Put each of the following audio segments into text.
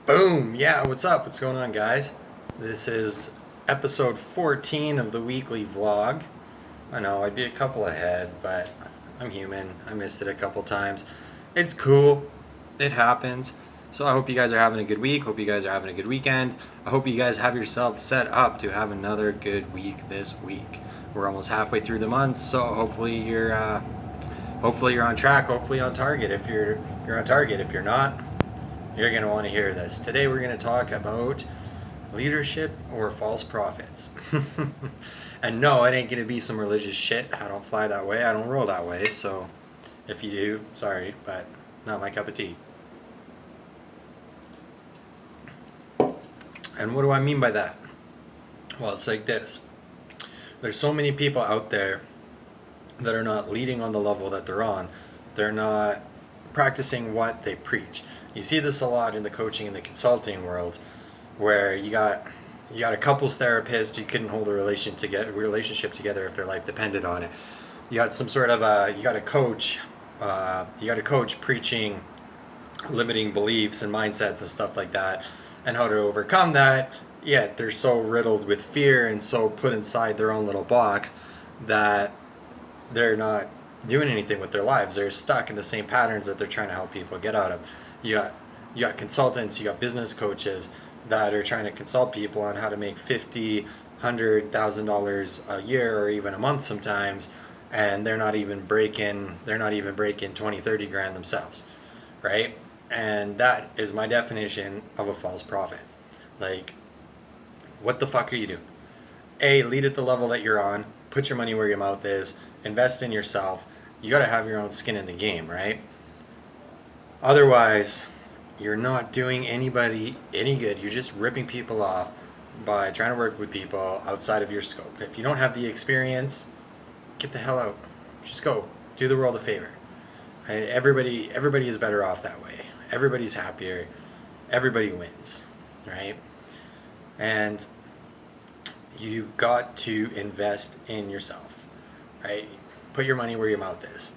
Boom! Yeah, what's up? What's going on, guys? This is episode 14 of the weekly vlog. I know I'd be a couple ahead, but I'm human. I missed it a couple times. It's cool. It happens. So I hope you guys are having a good week. Hope you guys are having a good weekend. I hope you guys have yourself set up to have another good week this week. We're almost halfway through the month, so hopefully you're on track. Hopefully on target. If you're on target. If you're not, you're going to want to hear this. Today we're going to talk about leadership or false prophets. And no, it ain't going to be some religious shit. I don't fly that way. I don't roll that way. So if you do, sorry, but not my cup of tea. And what do I mean by that? Well, it's like this. There's so many people out there that are not leading on the level that they're on. They're not practicing what they preach. You see this a lot in the coaching and the consulting world, where you got a couples therapist who couldn't hold a relationship together if their life depended on it. You got some sort of you got a coach preaching limiting beliefs and mindsets and stuff like that, and how to overcome that. Yet they're so riddled with fear and so put inside their own little box that they're not doing anything with their lives. They're stuck in the same patterns that they're trying to help people get out of. You got consultants, you got business coaches that are trying to consult people on how to make $50,000, $100,000 a year or even a month sometimes, and they're not even breaking 20, 30 grand themselves, right? And that is my definition of a false prophet. Like, what the fuck are you doing? Lead at the level that you're on, put your money where your mouth is, invest in yourself. You got to have your own skin in the game, right? Otherwise, you're not doing anybody any good. You're just ripping people off by trying to work with people outside of your scope. If you don't have the experience, get the hell out. Just go. Do the world a favor. Everybody is better off that way. Everybody's happier. Everybody wins, right? And you got to invest in yourself, right? Put your money where your mouth is.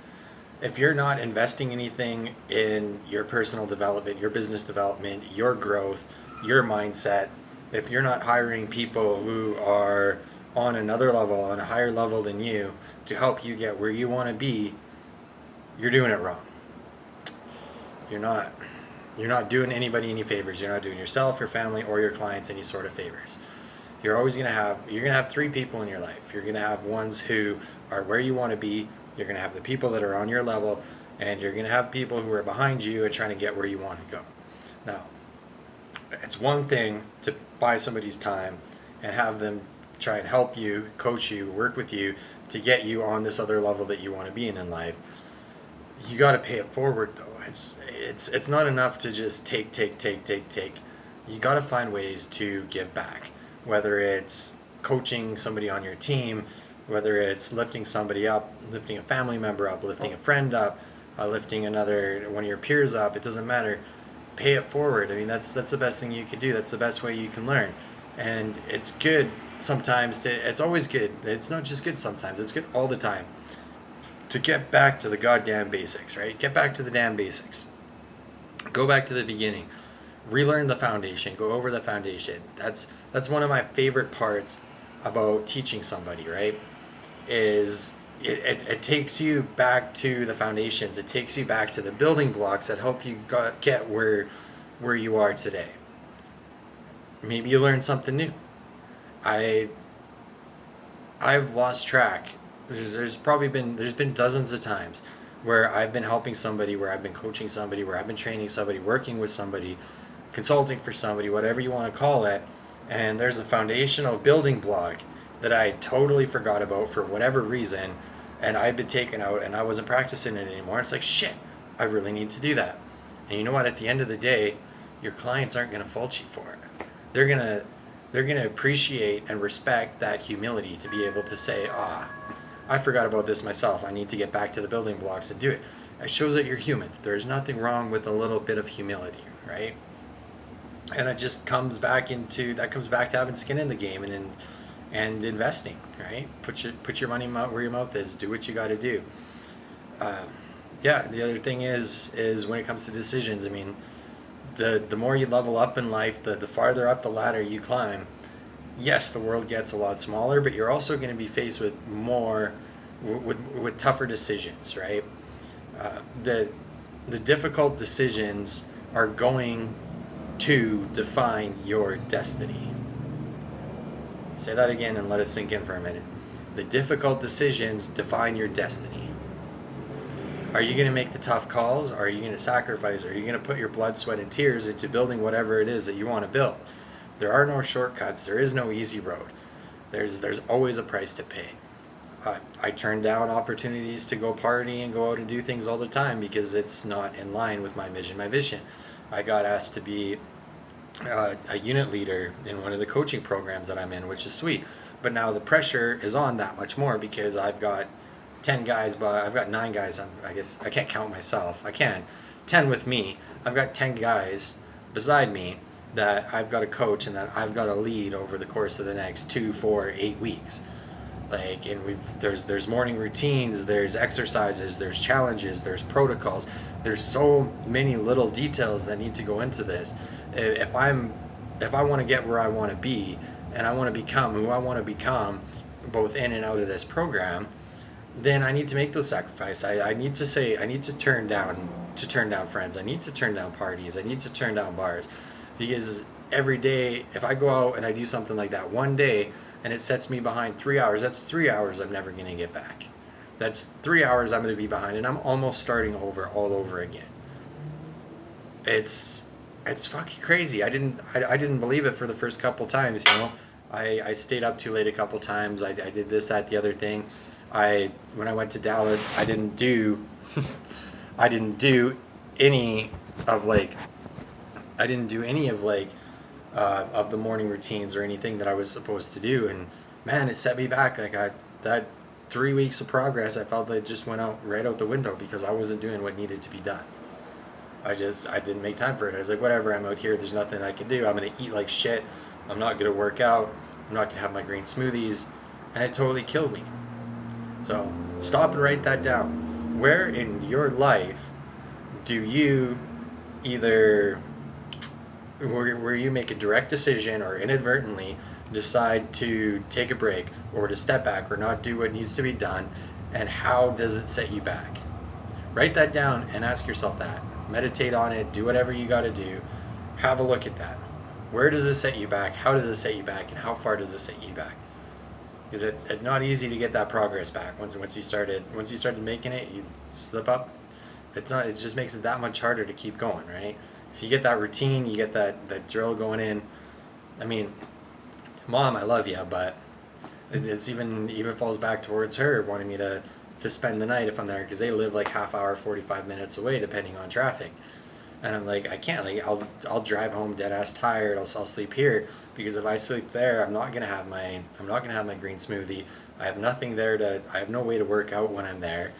If you're not investing anything in your personal development, your business development, your growth, your mindset, if you're not hiring people who are on another level, on a higher level than you, to help you get where you want to be, you're doing it wrong. You're not doing anybody any favors. You're not doing yourself, your family, or your clients any sort of favors. You're going to have three people in your life. You're going to have ones who are where you want to be. You're going to have the people that are on your level, and you're going to have people who are behind you and trying to get where you want to go. Now, it's one thing to buy somebody's time and have them try and help you, coach you, work with you to get you on this other level that you want to be in life. You got to pay it forward, though. It's not enough to just take. You got to find ways to give back, whether it's coaching somebody on your team, whether it's lifting somebody up, lifting a family member up, lifting a friend up, lifting one of your peers up. It doesn't matter. Pay it forward. I mean, that's the best thing you could do. That's the best way you can learn. And it's good sometimes it's always good. It's not just good sometimes. It's good all the time to get back to the goddamn basics, right? Get back to the damn basics. Go back to the beginning. Relearn the foundation. Go over the foundation. That's one of my favorite parts about teaching somebody, right? Is it takes you back to the foundations. It takes you back to the building blocks that help you get where you are today. Maybe you learn something new. I've lost track. There's been dozens of times where I've been helping somebody, where I've been coaching somebody, where I've been training somebody, working with somebody, consulting for somebody, whatever you want to call it, and there's a foundational building block that I totally forgot about for whatever reason, and I've been taken out and I wasn't practicing it anymore. It's like, shit, I really need to do that. And you know what? At the end of the day, your clients aren't going to fault you for it. They're going to appreciate and respect that humility to be able to say, I forgot about this myself. I need to get back to the building blocks and do it. It shows that you're human. There's nothing wrong with a little bit of humility, right? And it just comes back to having skin in the game and investing, right? Put your money where your mouth is. Do what you got to do. The other thing is when it comes to decisions, I mean, the more you level up in life, the farther up the ladder you climb. Yes, the world gets a lot smaller, but you're also going to be faced with more, with tougher decisions, right? The difficult decisions are going to define your destiny. Say that again and let it sink in for a minute. The difficult decisions define your destiny. Are you going to make the tough calls? Are you going to sacrifice? Are you going to put your blood, sweat, and tears into building whatever it is that you want to build? There are no shortcuts. There is no easy road. There's always a price to pay. I turn down opportunities to go party and go out and do things all the time because it's not in line with my mission. I got asked to be a unit leader in one of the coaching programs that I'm in, which is sweet. But now the pressure is on that much more because I've got 10 guys, but I've got 9 guys. I guess I can't count myself. I can. 10 with me. I've got 10 guys beside me that I've got to coach and that I've got to lead over the course of the next 2, 4, 8 weeks. Like, and there's morning routines, there's exercises, there's challenges, there's protocols. There's so many little details that need to go into this. If I want to get where I want to be and I want to become who I want to become, both in and out of this program, then I need to make those sacrifices. I need to turn down friends. I need to turn down parties. I need to turn down bars, because every day, if I go out and I do something like that one day and it sets me behind 3 hours, that's 3 hours I'm never going to get back. That's 3 hours I'm going to be behind, and I'm almost starting over all over again. It's fucking crazy. I didn't believe it for the first couple times, you know. I stayed up too late a couple times. I did this, that, the other thing. When I went to Dallas, I didn't do any of of the morning routines or anything that I was supposed to do, and man, it set me back. Like that 3 weeks of progress, I felt that just went right out the window because I wasn't doing what needed to be done. I didn't make time for it. I was like, whatever, I'm out here, there's nothing I can do. I'm gonna eat like shit. I'm not gonna work out. I'm not gonna have my green smoothies, and it totally killed me. So stop and write that down. Where in your life do you either where you make a direct decision or inadvertently decide to take a break or to step back or not do what needs to be done, and how does it set you back? Write that down and ask yourself that. Meditate on it, do whatever you got to do. Have a look at that. Where does it set you back? How does it set you back? And how far does it set you back? Because it's not easy to get that progress back. Once you started making it, you slip up. It just makes it that much harder to keep going, right? If you get that routine, you get that drill going in. I mean, Mom, I love you, but it's even falls back towards her wanting me to spend the night if I'm there, because they live like half hour, 45 minutes away depending on traffic. And I'm like, I can't. Like, I'll drive home dead ass tired. I'll sleep here, because if I sleep there, I'm not gonna have my green smoothie. I have nothing there I have no way to work out when I'm there.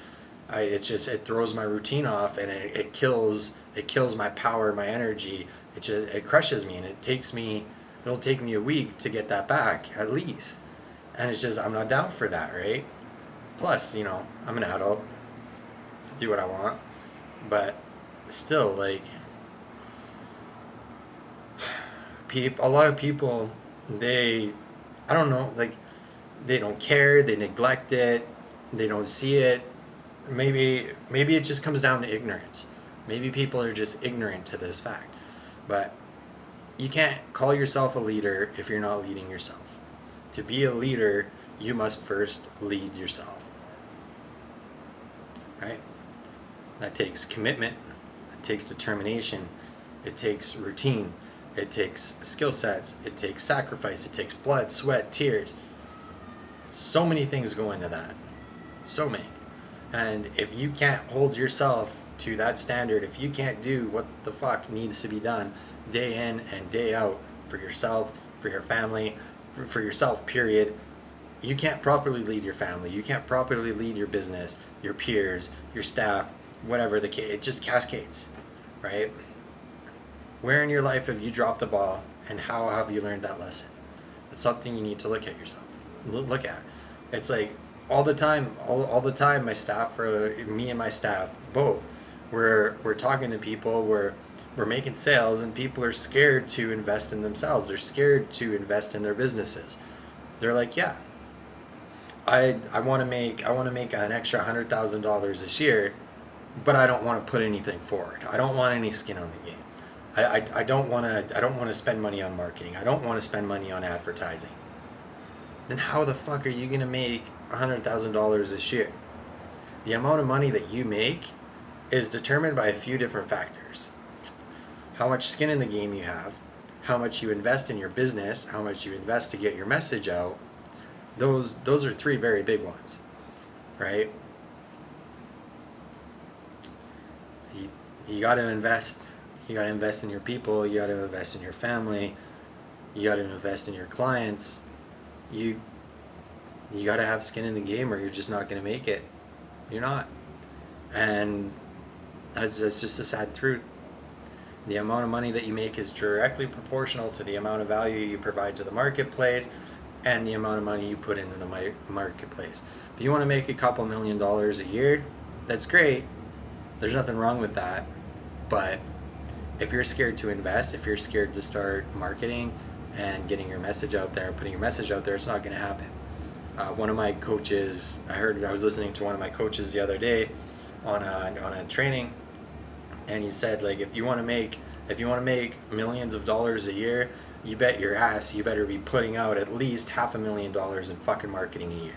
It throws my routine off, and it kills my power, my energy. It crushes me, and it'll take me a week to get that back at least. And I'm not down for that, right? Plus, you know, I'm an adult, do what I want, but still, like, a lot of people, I don't know, like, they don't care, they neglect it, they don't see it. Maybe it just comes down to ignorance. Maybe people are just ignorant to this fact. But you can't call yourself a leader if you're not leading yourself. To be a leader, you must first lead yourself. Right? That takes commitment, it takes determination, it takes routine, it takes skill sets, it takes sacrifice, it takes blood, sweat, tears. So many things go into that. So many. And if you can't hold yourself to that standard, if you can't do what the fuck needs to be done day in and day out for yourself, for your family, for yourself, period, you can't properly lead your family. You can't properly lead your business, your peers, your staff, whatever the case. It just cascades, right? Where in your life have you dropped the ball, and how have you learned that lesson? It's something you need to look at yourself. Look at. It's like all the time, my staff, or me and my staff both, we're talking to people, we're we're making sales, and people are scared to invest in themselves. They're scared to invest in their businesses. They're like, yeah, I want to make an extra $100,000 this year, but I don't want to put anything forward. I don't want any skin on the game. I don't want to spend money on marketing. I don't want to spend money on advertising. Then how the fuck are you gonna make $100,000 this year? The amount of money that you make is determined by a few different factors. How much skin in the game you have, how much you invest in your business, how much you invest to get your message out. Those are three very big ones, right? You got to invest. You got to invest in your people. You got to invest in your family. You got to invest in your clients. You got to have skin in the game, or you're just not going to make it. You're not. And that's just a sad truth. The amount of money that you make is directly proportional to the amount of value you provide to the marketplace and the amount of money you put into the marketplace. If you want to make a couple $1 million a year, that's great. There's nothing wrong with that. But if you're scared to invest, if you're scared to start marketing and getting your message out there, putting your message out there, it's not going to happen. One of my coaches, I was listening to one of my coaches the other day on a training, and he said, like, if you want to make millions of dollars a year, you bet your ass you better be putting out at least $500,000 in fucking marketing a year.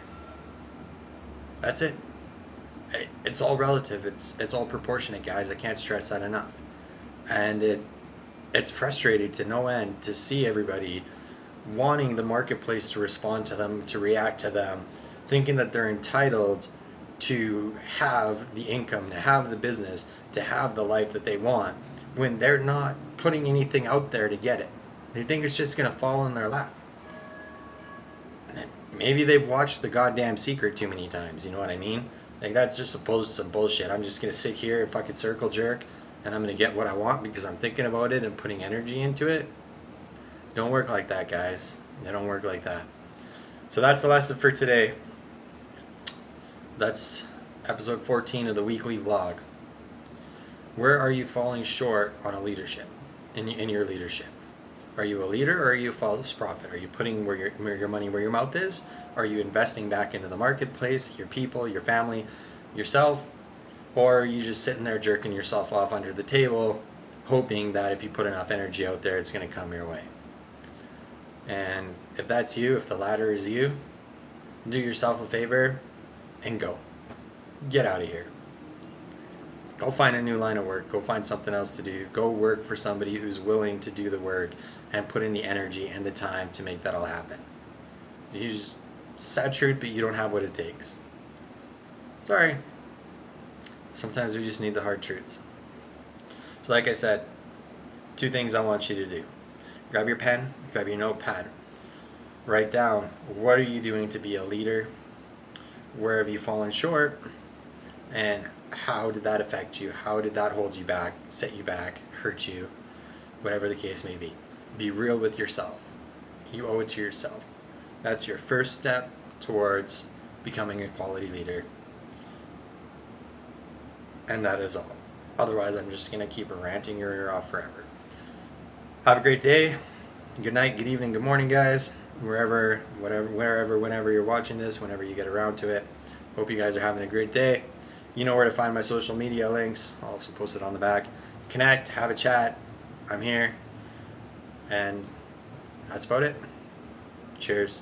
That's it. It's all relative. It's all proportionate, guys. I can't stress that enough. And it's frustrating to no end to see everybody wanting the marketplace to respond to them, to react to them, thinking that they're entitled to have the income, to have the business, to have the life that they want, when they're not putting anything out there to get it. They think it's just going to fall in their lap. Maybe they've watched The Goddamn Secret too many times, you know what I mean? Like, that's just supposed to some bullshit. I'm just going to sit here and fucking circle jerk, and I'm going to get what I want because I'm thinking about it and putting energy into it. Don't work like that, guys. They don't work like that. So that's the lesson for today. That's episode 14 of the weekly vlog. Where are you falling short on a leadership, in your leadership? Are you a leader, or are you a false prophet? Are you putting your money where your mouth is? Are you investing back into the marketplace, your people, your family, yourself? Or are you just sitting there jerking yourself off under the table, hoping that if you put enough energy out there, it's going to come your way? And if that's you, if the latter is you, do yourself a favor and go. Get out of here. Go find a new line of work. Go find something else to do. Go work for somebody who's willing to do the work and put in the energy and the time to make that all happen. You just, sad truth, but you don't have what it takes. Sorry. Sometimes we just need the hard truths. So like I said, 2 things I want you to do. Grab your pen, grab your notepad. Write down, what are you doing to be a leader? Where have you fallen short? And how did that affect you? How did that hold you back, set you back, hurt you? Whatever the case may be. Be real with yourself. You owe it to yourself. That's your first step towards becoming a quality leader. And that is all. Otherwise, I'm just going to keep ranting your ear off forever. Have a great day. Good night, good evening, good morning, guys. Wherever, whenever you're watching this, whenever you get around to it. Hope you guys are having a great day. You know where to find my social media links. I'll also post it on the back. Connect, have a chat. I'm here. And that's about it. Cheers.